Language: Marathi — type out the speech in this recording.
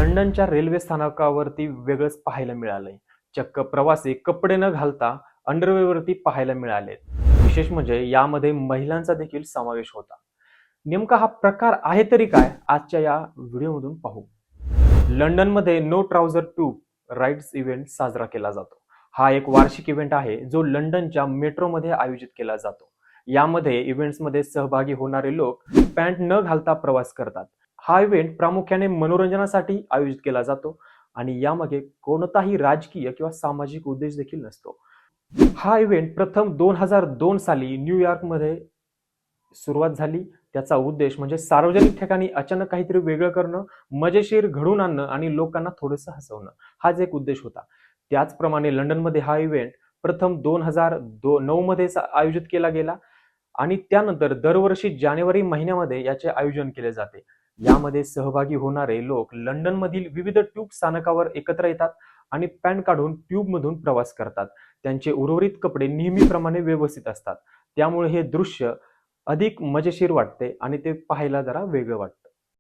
लंडनच्या रेल्वे स्थानकावरती वेगळंच पाहायला मिळालंय. चक्क प्रवासी कपडे न घालता अंडरवेअरवरती पाहायला मिळालेत. विशेष म्हणजे यामध्ये महिलांचा देखील समावेश होता. नेमका हा प्रकार आहे तरी काय, आजच्या या व्हिडिओमधून पाहू. लंडनमध्ये no trouser tube rides event साजरा केला जातो. हा एक वार्षिक इव्हेंट आहे जो लंडनच्या मेट्रोमध्ये आयोजित केला जातो. यामध्ये इव्हेंट्समध्ये सहभागी होणारे लोक पॅन्ट न घालता प्रवास करतात. हा इव्हेंट प्रामुख्याने मनोरंजनासाठी आयोजित केला जातो आणि यामागे कोणताही राजकीय किंवा सामाजिक उद्देश देखील नसतो. हा इव्हेंट प्रथम 2002 साली न्यूयॉर्कमध्ये सुरुवात झाली. त्याचा उद्देश म्हणजे सार्वजनिक ठिकाणी अचानक काहीतरी वेगळं करणं, मजेशीर घडवून आणणं आणि लोकांना थोडंसं हसवणं, हाच एक उद्देश होता. त्याचप्रमाणे लंडनमध्ये हा इव्हेंट प्रथम 2009 मध्ये आयोजित केला गेला आणि त्यानंतर दरवर्षी जानेवारी महिन्यामध्ये याचे आयोजन केले जाते. यामध्ये सहभागी होणारे लोक लंडनमधील विविध ट्यूब स्थानकावर एकत्र येतात आणि पॅन्ट काढून ट्यूबमधून प्रवास करतात. त्यांचे उर्वरित कपडे नेहमीप्रमाणे व्यवस्थित असतात. त्यामुळे हे दृश्य अधिक मजेशीर वाटते आणि ते पाहायला जरा वेगळं वाटतं.